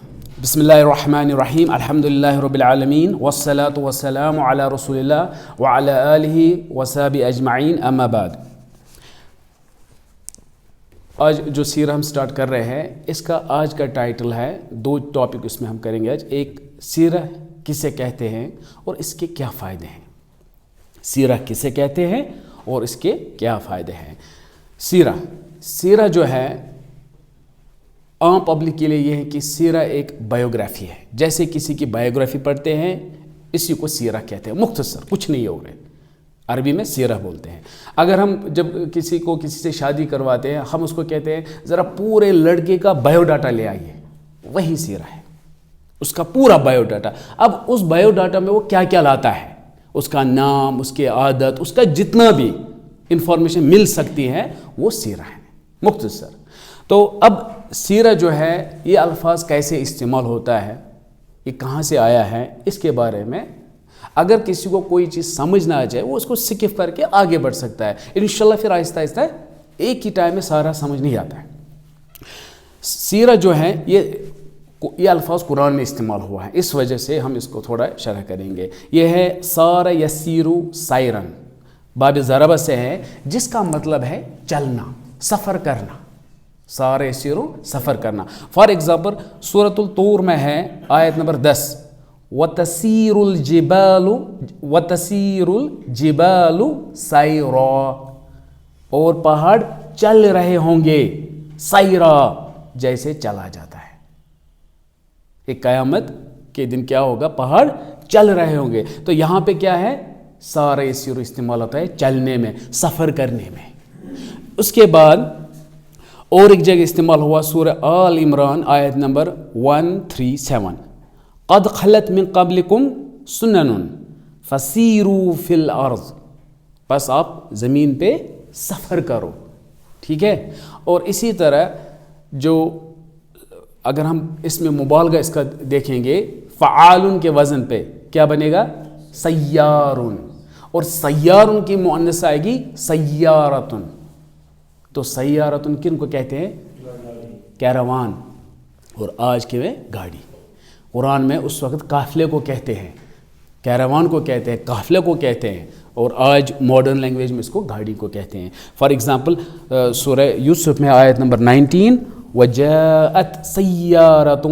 بسم اللہ الرحمن الرحیم الحمد للہ رب العالمین والصلاة والسلام علی رسول اللہ وعلی آلہ وصحبہ اجمعین اما بعد۔ آج جو سیرہ ہم سٹارٹ کر رہے ہیں اس کا آج کا ٹائٹل ہے، دو ٹاپک اس میں ہم کریں گے آج۔ ایک سیرہ کسے کہتے ہیں اور اس کے کیا فائدے ہیں۔ سیرہ کسے کہتے ہیں اور اس کے کیا فائدے ہیں۔ سیرہ جو ہے عام پبلک کے لیے یہ ہے کہ سیرہ ایک بایوگرافی ہے، جیسے کسی کی بایوگرافی پڑھتے ہیں اسی کو سیرہ کہتے ہیں، مختصر کچھ نہیں ہو رہے، عربی میں سیرہ بولتے ہیں۔ اگر ہم جب کسی سے شادی کرواتے ہیں ہم اس کو کہتے ہیں ذرا پورے لڑکے کا بایو ڈاٹا لے آئیے، وہی سیرہ ہے، اس کا پورا بایو ڈاٹا۔ اب اس بایو ڈاٹا میں وہ کیا کیا لاتا ہے، اس کا نام، اس کی عادت، اس کا جتنا بھی انفارمیشن مل سکتی ہے وہ سیرہ ہے مختصر۔ تو اب سیرہ جو ہے یہ الفاظ کیسے استعمال ہوتا ہے، یہ کہاں سے آیا ہے، اس کے بارے میں اگر کسی کو کوئی چیز سمجھ نہ آ جائے وہ اس کو سکپ کر کے آگے بڑھ سکتا ہے انشاءاللہ، پھر آہستہ آہستہ ایک ہی ٹائم میں سارا سمجھ نہیں آتا ہے۔ سیرہ جو ہے یہ الفاظ قرآن میں استعمال ہوا ہے، اس وجہ سے ہم اس کو تھوڑا شرح کریں گے۔ یہ ہے سارا یسیرو سائرن، باب ضربہ سے ہے جس کا مطلب ہے چلنا، سفر کرنا، سارے سیرو سفر کرنا۔ فار ایگزامپل سورۃ الطور میں ہے آیت نمبر 10، وَتَسِيرُ الْجِبَالُ سَيْرًا، اور پہاڑ چل رہے ہوں گے، سیرا جیسے چلا جاتا ہے۔ ایک قیامت کے دن کیا ہوگا، پہاڑ چل رہے ہوں گے، تو یہاں پہ کیا ہے، سارے سیرو استعمال ہوتا ہے چلنے میں، سفر کرنے میں۔ اس کے بعد اور ایک جگہ استعمال ہوا سورہ آل عمران آیت نمبر 137، قد خلت من قبلکم سنن فسیروا فی الارض، بس آپ زمین پہ سفر کرو، ٹھیک ہے۔ اور اسی طرح جو اگر ہم اس میں مبالغہ اس کا دیکھیں گے، فعالن کے وزن پہ کیا بنے گا، سیارن، اور سیارن کی مؤنث آئے گی سیارتن، تو سیارتن کن کو کہتے ہیں، کیروان، اور آج کے میں گاڑی۔ قرآن میں اس وقت قافلے کو کہتے ہیں، کیروان کو کہتے ہیں، قافلے کو کہتے ہیں، اور آج ماڈرن لینگویج میں اس کو گاڑی کو کہتے ہیں۔ فار ایگزامپل سورہ یوسف میں آیت نمبر 19، وَجَاءَتْ سَيَّارَةٌ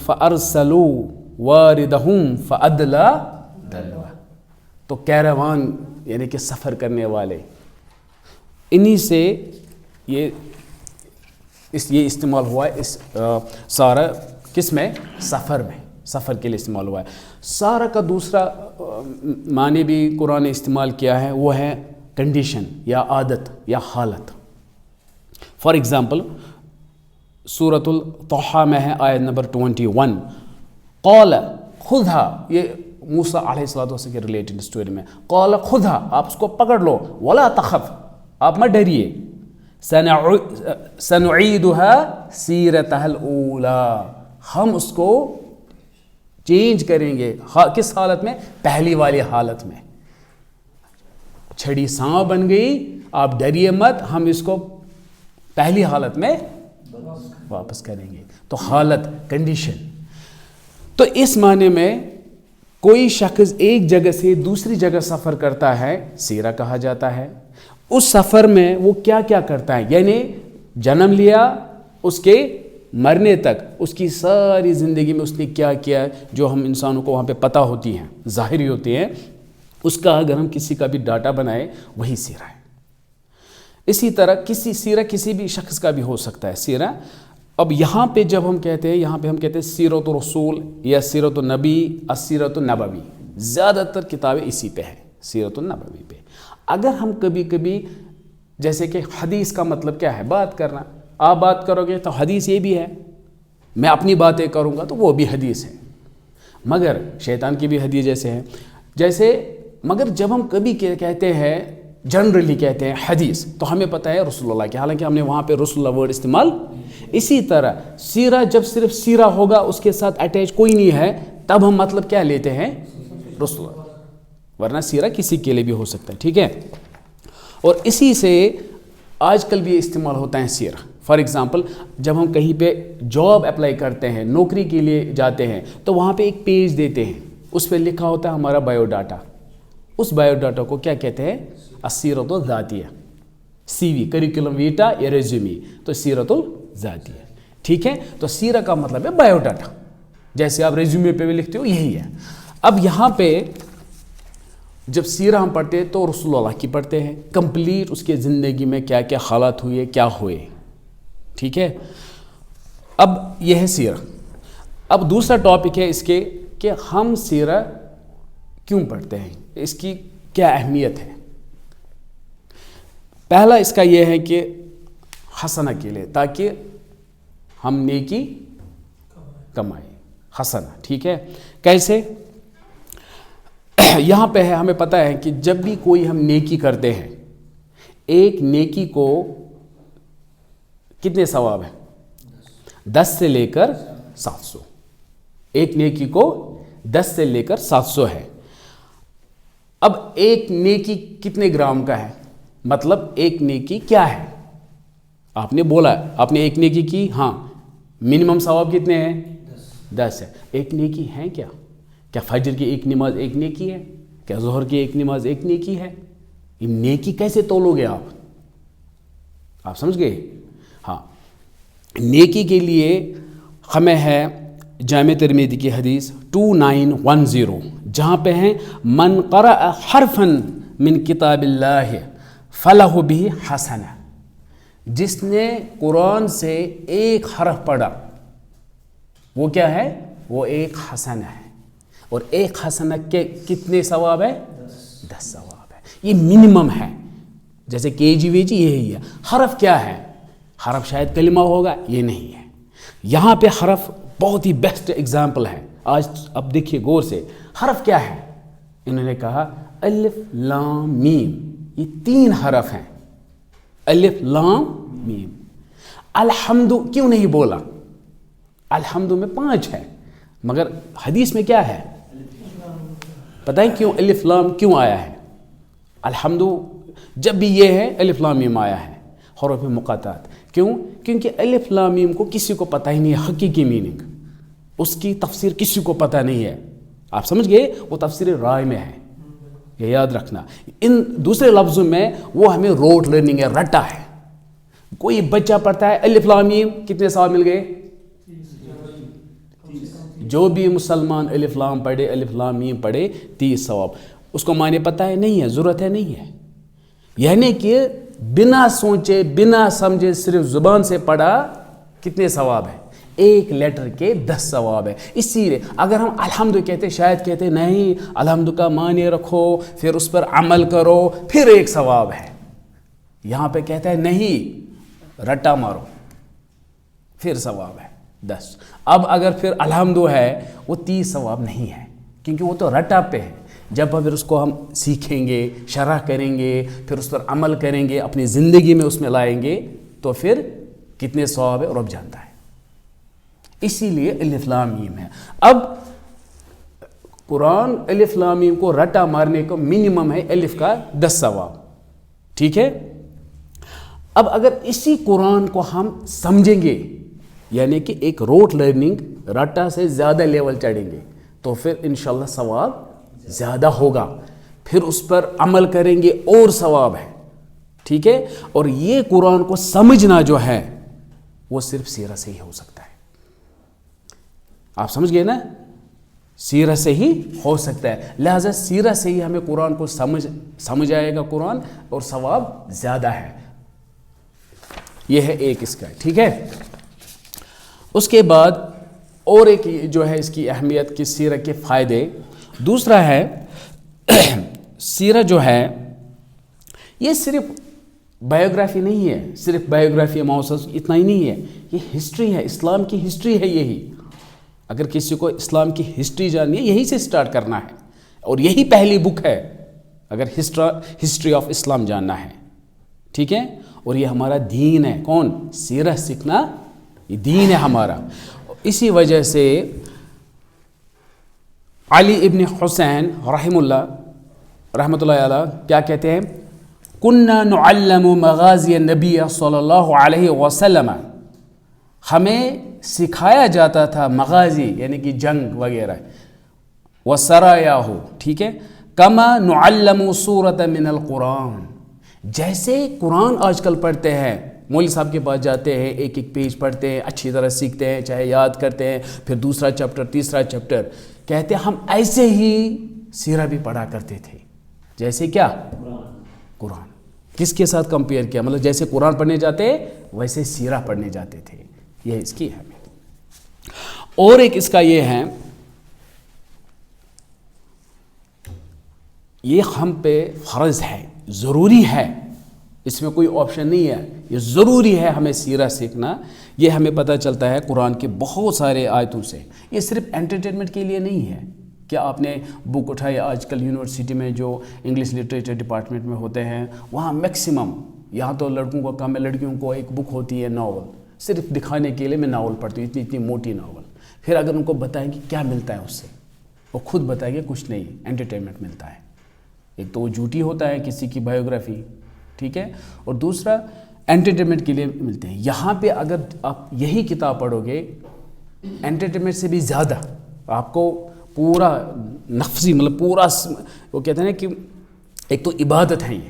فَأَرْسَلُوا وَارِدَهُمْ فَأَدْلَىٰ دَلْوَىٰ، تو کیروان یعنی کہ سفر کرنے والے، انہی سے یہ استعمال ہوا ہے، اس سارا کس میں، سفر میں، سفر کے لیے استعمال ہوا ہے۔ سارا کا دوسرا معنی بھی قرآن نے استعمال کیا ہے، وہ ہے کنڈیشن یا عادت یا حالت۔ فار ایگزامپل سورۃ الطحا میں ہے آیت نمبر 21، قال خذها، یہ موسیٰ علیہ السلام کے ریلیٹڈ اسٹوری میں، قال خذها، آپ اس کو پکڑ لو، ولا تخف، آپ مت ڈریے، سنعیدها سیرتها الاولی، ہم اس کو چینج کریں گے، کس حالت میں، پہلی والی حالت میں، چھڑی سانپ بن گئی، آپ ڈریے مت، ہم اس کو پہلی حالت میں واپس کریں گے۔ تو حالت، کنڈیشن۔ تو اس معنی میں کوئی شخص ایک جگہ سے دوسری جگہ سفر کرتا ہے سیرہ کہا جاتا ہے۔ اس سفر میں وہ کیا کیا کرتا ہے، یعنی جنم لیا اس کے مرنے تک اس کی ساری زندگی میں اس نے کیا کیا، جو ہم انسانوں کو وہاں پہ پتہ ہوتی ہیں، ظاہری ہوتی ہیں، اس کا اگر ہم کسی کا بھی ڈاٹا بنائے وہی سیرہ ہے۔ اسی طرح سیرہ کسی بھی شخص کا بھی ہو سکتا ہے سیرہ۔ اب یہاں پہ جب ہم کہتے ہیں، یہاں پہ ہم کہتے ہیں سیرت الرسول یا سیرت النبی، السیرت النبوی، زیادہ تر کتابیں اسی پہ ہیں، سیرت النبوی پہ۔ اگر ہم کبھی کبھی جیسے کہ حدیث کا مطلب کیا ہے، بات کرنا، آپ بات کرو گے تو حدیث یہ بھی ہے، میں اپنی باتیں کروں گا تو وہ بھی حدیث ہے، مگر شیطان کی بھی حدیث جیسے مگر جب ہم کبھی کہتے ہیں، جنرلی کہتے ہیں حدیث، تو ہمیں پتہ ہے رسول اللہ کی، حالانکہ ہم نے وہاں پہ رسول اللہ ورڈ استعمال۔ اسی طرح سیرہ، جب صرف سیرہ ہوگا اس کے ساتھ اٹیچ کوئی نہیں ہے، تب ہم مطلب کیا لیتے ہیں، رسول اللہ، ورنہ سیرہ کسی کے لیے بھی ہو سکتا ہے، ٹھیک ہے۔ اور اسی سے آج کل بھی استعمال ہوتا ہے سیرہ. فار ایگزامپل جب ہم کہیں پہ جاب اپلائی کرتے ہیں, نوکری کے لیے جاتے ہیں, تو وہاں پہ ایک پیج دیتے ہیں, اس پہ لکھا ہوتا ہے ہمارا بایو ڈاٹا. اس بایو ڈاٹا کو کیا کہتے ہیں؟ السیرۃ الذاتیہ. سی وی, کریکولم ویٹا یا ریزیومی, تو سیرۃ الذاتیہ. ٹھیک ہے, تو سیرہ کا مطلب ہے بایو ڈاٹا, جیسے آپ ریزیومے پہ بھی لکھتے ہو یہی ہے. اب یہاں پہ جب سیرہ ہم پڑھتے ہیں تو رسول اللہ کی پڑھتے ہیں, کمپلیٹ اس کے زندگی میں کیا کیا حالات ہوئے, کیا ہوئے. ٹھیک ہے, اب یہ ہے سیرہ. اب دوسرا ٹاپک ہے اس کے کہ ہم سیرہ کیوں پڑھتے ہیں, اس کی کیا اہمیت ہے. پہلا اس کا یہ ہے کہ حسنہ کے لیے, تاکہ ہم نیکی کمائیں. حسنہ, ٹھیک ہے, کیسے؟ یہاں پہ ہے, ہمیں پتہ ہے کہ جب بھی کوئی ہم نیکی کرتے ہیں, ایک نیکی کو کتنے ثواب ہیں؟ 10 سے لے کر 700. ایک نیکی کو 10 سے لے کر 700 ہے. اب ایک نیکی کتنے گرام کا ہے؟ مطلب ایک نیکی کیا ہے؟ آپ نے بولا, آپ نے ایک نیکی کی, ہاں, منیمم ثواب کتنے ہیں؟ 10 ہے. ایک نیکی ہے کیا؟ کیا فجر کی ایک نماز ایک نیکی ہے؟ کیا ظہر کی ایک نماز ایک نیکی ہے؟ یہ نیکی کیسے تولو گے آپ سمجھ گئے؟ ہاں, نیکی کے لیے ہمیں ہے جامع ترمذی کی حدیث 2910, جہاں پہ ہیں من قرأ حرفا من کتاب اللہ فلہ بہ حسنہ. جس نے قرآن سے ایک حرف پڑھا وہ کیا ہے؟ وہ ایک حسنہ ہے. اور ایک حسنہ کے کتنے ثواب ہے؟ 10 ثواب ہے. یہ منیمم ہے. جیسے کے جی وی جی یہی ہے. حرف کیا ہے؟ حرف شاید کلمہ ہوگا, یہ نہیں ہے. یہاں پہ حرف بہت ہی بیسٹ ایگزامپل ہے. آج اب دیکھیے غور سے, حرف کیا ہے؟ انہوں نے کہا الف لام میم, یہ 3 حرف ہیں. الف لام میم. الحمد کیوں نہیں بولا؟ الحمد میں 5 ہے, مگر حدیث میں کیا ہے؟ پتہ ہے کیوں الف لام کیوں آیا ہے؟ الحمد جب بھی یہ ہے الف لام میم آیا ہے, حروف مقاطعات. کیوں؟ کیونکہ الف لام میم کو کسی کو پتہ ہی نہیں ہے حقیقی میننگ, اس کی تفسیر کسی کو پتہ نہیں ہے. آپ سمجھ گئے؟ وہ تفسیر رائے میں ہے, یہ یاد رکھنا. ان دوسرے لفظوں میں وہ ہمیں روٹ لرننگ ہے, رٹا ہے. کوئی بچہ پڑھتا ہے الف لام میم, کتنے ثواب مل گئے؟ جو بھی مسلمان الف لام پڑھے, الف لام میم پڑھے, 30 ثواب. اس کو معنی پتہ ہے نہیں ہے, ضرورت ہے نہیں ہے. یعنی کہ بنا سوچے بنا سمجھے صرف زبان سے پڑھا, کتنے ثواب ہے؟ ایک لیٹر کے 10 ثواب ہے. اسی لیے اگر ہم الحمد کہتے, شاید کہتے نہیں, الحمد کا معنی رکھو, پھر اس پر عمل کرو, پھر 1 ثواب ہے. یہاں پہ کہتا ہے نہیں, رٹا مارو, پھر ثواب ہے 10. اب اگر پھر الحمد ہے, وہ 30 ثواب نہیں ہے, کیونکہ وہ تو رٹا پہ ہے. جب پھر اس کو ہم سیکھیں گے, شرح کریں گے, پھر اس پر عمل کریں گے, اپنی زندگی میں اس میں لائیں گے, تو پھر کتنے ثواب ہے رب جانتا ہے. اسی لیے الف لام میم ہے. اب قرآن الف لام میم کو رٹا مارنے کو منیمم ہے الف کا 10 ثواب. ٹھیک ہے. اب اگر اسی قرآن کو ہم سمجھیں گے, یعنی کہ ایک روٹ لرننگ, رٹا سے زیادہ لیول چڑھیں گے, تو پھر انشاءاللہ ثواب زیادہ ہوگا. پھر اس پر عمل کریں گے اور ثواب ہے. ٹھیک ہے. اور یہ قرآن کو سمجھنا جو ہے وہ صرف سیرہ سے ہی ہو سکتا ہے. آپ سمجھ گئے نا, سیرہ سے ہی ہو سکتا ہے. لہذا سیرہ سے ہی ہمیں قرآن کو سمجھ آئے گا قرآن, اور ثواب زیادہ ہے. یہ ہے ایک اس کا. ٹھیک ہے. اس کے بعد اور ایک جو ہے اس کی اہمیت کی سیرہ کے فائدے. دوسرا ہے سیرہ جو ہے یہ صرف بایوگرافی نہیں ہے, صرف بایوگرافی موسس اتنا ہی نہیں ہے, یہ ہسٹری ہے, اسلام کی ہسٹری ہے. یہی اگر کسی کو اسلام کی ہسٹری جاننی ہے, یہی سے سٹارٹ کرنا ہے, اور یہی پہلی بک ہے اگر ہسٹری آف اسلام جاننا ہے. ٹھیک ہے. اور یہ ہمارا دین ہے. کون؟ سیرہ سیکھنا یہ دین ہے ہمارا. اسی وجہ سے علی ابن حسین رحمۃ اللہ علیہ کیا کہتے ہیں؟ کُنَّا نُعَلَّمُ مغازی النبی صلی اللہ علیہ وسلم، ہمیں سکھایا جاتا تھا مغازی یعنی کہ جنگ وغیرہ، وسرایاہ، ٹھیک ہے، کما نعلم سورۃ من القرآن، جیسے قرآن آج کل پڑھتے ہیں، مولوی صاحب کے پاس جاتے ہیں، ایک ایک پیج پڑھتے ہیں، اچھی طرح سیکھتے ہیں، چاہے یاد کرتے ہیں، پھر دوسرا چیپٹر، تیسرا چیپٹر، کہتے ہیں ہم ایسے ہی سیرہ بھی پڑھا کرتے تھے، جیسے کیا؟ قرآن۔ کس کے ساتھ کمپیئر کیا؟ مطلب جیسے قرآن پڑھنے جاتے ویسے سیرہ پڑھنے جاتے تھے، یہ اس کی ہے۔ اور ایک اس کا یہ ہے، یہ ہم پہ فرض ہے، ضروری ہے، اس میں کوئی آپشن نہیں ہے، یہ ضروری ہے ہمیں سیرہ سیکھنا۔ یہ ہمیں پتہ چلتا ہے قرآن کے بہت سارے آیتوں سے۔ یہ صرف انٹرٹینمنٹ کے لیے نہیں ہے کہ آپ نے بک اٹھائی۔ آج کل یونیورسٹی میں جو انگلش لٹریچر ڈپارٹمنٹ میں ہوتے ہیں وہاں میکسیمم، یہاں تو لڑکوں کو کم ہے، لڑکیوں کو ایک بک ہوتی ہے ناول، صرف دکھانے کے لیے میں ناول پڑھتی ہوں، اتنی اتنی موٹی ناول۔ پھر اگر ان کو بتائیں کہ کیا ملتا ہے اس سے، وہ خود بتائیں گے کچھ نہیں، انٹرٹینمنٹ ملتا ہے۔ ایک تو وہ جھوٹی ہوتا ہے کسی کی بایوگرافی، ٹھیک ہے، اور دوسرا انٹرٹینمنٹ کے لیے ملتے ہیں۔ یہاں پہ اگر آپ یہی کتاب پڑھو گے انٹرٹینمنٹ سے بھی زیادہ آپ کو پورا نفسی، مطلب پورا، وہ کہتے ہیں نا کہ ایک تو عبادت ہے یہ،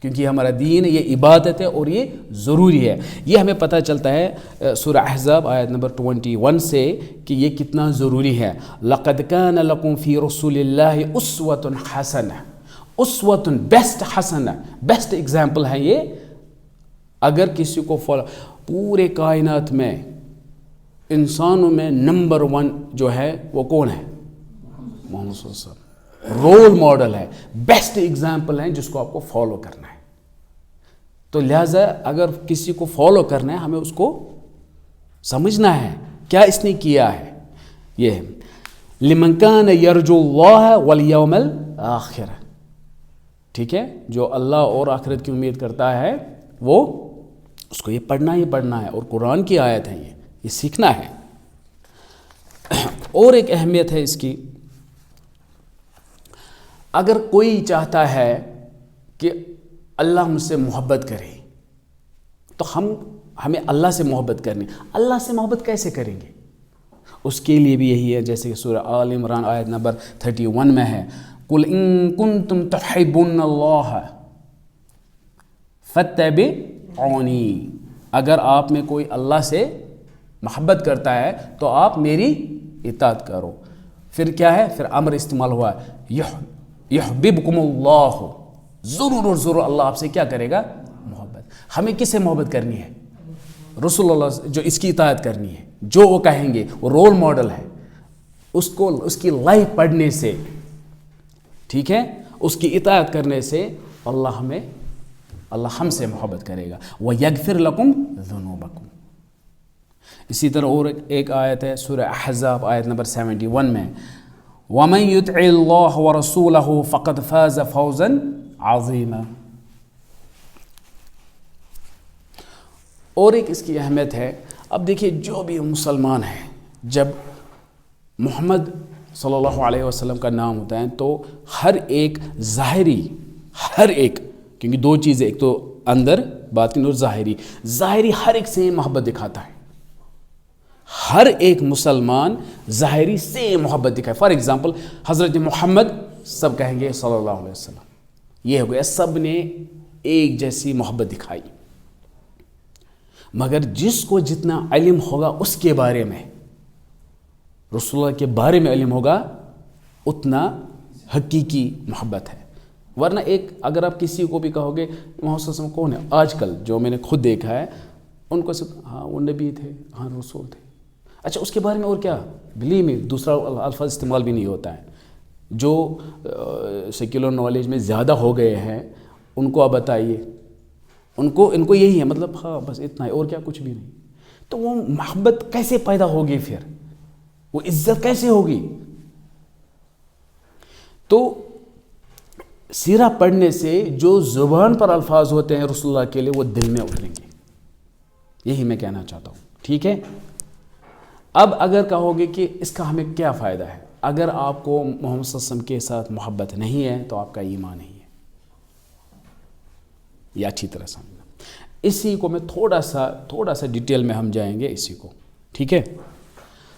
کیونکہ ہمارا دین یہ عبادت ہے اور یہ ضروری ہے۔ یہ ہمیں پتہ چلتا ہے سورہ احزاب آیت نمبر 21 سے کہ یہ کتنا ضروری ہے۔ لَقَدْ كَانَ لَكُمْ فِي رَسُولِ اللَّهِ أُسْوَةٌ حَسَنَةٌ، اسوۃ، بیسٹ حسنہ، بیسٹ ایگزامپل ہے یہ۔ اگر کسی کو فالو، پورے کائنات میں انسانوں میں نمبر 1 جو ہے وہ کون ہے؟ محمد صلی اللہ علیہ وسلم، رول ماڈل ہے، بیسٹ ایگزامپل ہے جس کو آپ کو فالو کرنا ہے۔ تو لہٰذا اگر کسی کو فالو کرنا ہے ہمیں اس کو سمجھنا ہے کیا اس نے کیا ہے۔ یہ ہے لمن کان یرجو اللہ والیوم الآخر، ٹھیک ہے، جو اللہ اور آخرت کی امید کرتا ہے وہ اس کو یہ پڑھنا ہی پڑھنا ہے، اور قرآن کی آیت ہے یہ سیکھنا ہے۔ اور ایک اہمیت ہے اس کی، اگر کوئی چاہتا ہے کہ اللہ مجھ سے محبت کرے تو ہمیں اللہ سے محبت کرنی۔ اللہ سے محبت کیسے کریں گے؟ اس کے لیے بھی یہی ہے، جیسے کہ سورہ آل عمران آیت نمبر 31 میں ہے، قُلْ إِن كُنتُمْ تُحِبُّونَ اللَّهَ فَاتَّبِعُونِي، اگر آپ میں کوئی اللہ سے محبت کرتا ہے تو آپ میری اطاعت کرو۔ پھر کیا ہے؟ پھر امر استعمال ہوا ہے، یحببکم اللہ، ضرور اور ضرور اللہ آپ سے کیا کرے گا؟ محبت۔ ہمیں کس سے محبت کرنی ہے؟ رسول اللہ سے، جو اس کی اطاعت کرنی ہے، جو وہ کہیں گے، وہ رول ماڈل ہے، اس کی لائف پڑھنے سے، ٹھیک ہے، اس کی اطاعت کرنے سے اللہ ہم سے محبت کرے گا۔ وَيَغْفِرْ لَكُمْ ذُنُوبَكُمْ۔ اسی طرح اور ایک آیت ہے سورہ احزاب آیت نمبر 71 میں، وَمَنْ يُطِعِ اللَّهَ وَرَسُولَهُ فَقَدْ فَازَ فَوْزًا عَظِيمًا۔ اور ایک اس کی اہمیت ہے، اب دیکھیے جو بھی مسلمان ہیں، جب محمد صلی اللہ علیہ وسلم کا نام ہوتا ہے تو ہر ایک ظاہری، ہر ایک، کیونکہ دو چیزیں، ایک تو اندر باطن اور ظاہری ہر ایک سے محبت دکھاتا ہے۔ ہر ایک مسلمان ظاہری سے محبت دکھائے۔ فار ایگزامپل حضرت محمد، سب کہیں گے صلی اللہ علیہ وسلم، یہ ہو گیا، سب نے ایک جیسی محبت دکھائی۔ مگر جس کو جتنا علم ہوگا اس کے بارے میں، رسول اللہ کے بارے میں علم ہوگا، اتنا حقیقی محبت ہے۔ ورنہ ایک، اگر آپ کسی کو بھی کہو گے محمد صلی اللہ علیہ وسلم کون ہے، آج کل جو میں نے خود دیکھا ہے، ان کو ہاں وہ نبی تھے، ہاں رسول تھے، اچھا اس کے بارے میں اور کیا، بلیو می، دوسرا الفاظ استعمال بھی نہیں ہوتا ہے۔ جو سیکولر نالج میں زیادہ ہو گئے ہیں ان کو آپ بتائیے، ان کو یہی ہے، مطلب ہاں بس اتنا ہے اور کیا، کچھ بھی نہیں۔ تو وہ محبت کیسے پیدا ہوگی، پھر وہ عزت کیسے ہوگی؟ تو سیرہ پڑھنے سے جو زبان پر الفاظ ہوتے ہیں رسول اللہ کے لیے، وہ دل میں اتریں گے، یہی میں کہنا چاہتا ہوں، ٹھیک ہے۔ اب اگر کہو گے کہ اس کا ہمیں کیا فائدہ ہے، اگر آپ کو محمد صلی اللہ علیہ وسلم کے ساتھ محبت نہیں ہے تو آپ کا ایمان نہیں ہے۔ یہ اچھی طرح سمجھنا. اسی کو میں تھوڑا سا ڈیٹیل میں ہم جائیں گے اسی کو. ٹھیک ہے.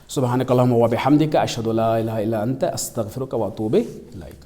سبحانک اللہم و بحمدک اشہد ان لا الہ الا انت استغفرک و اتوب الیک.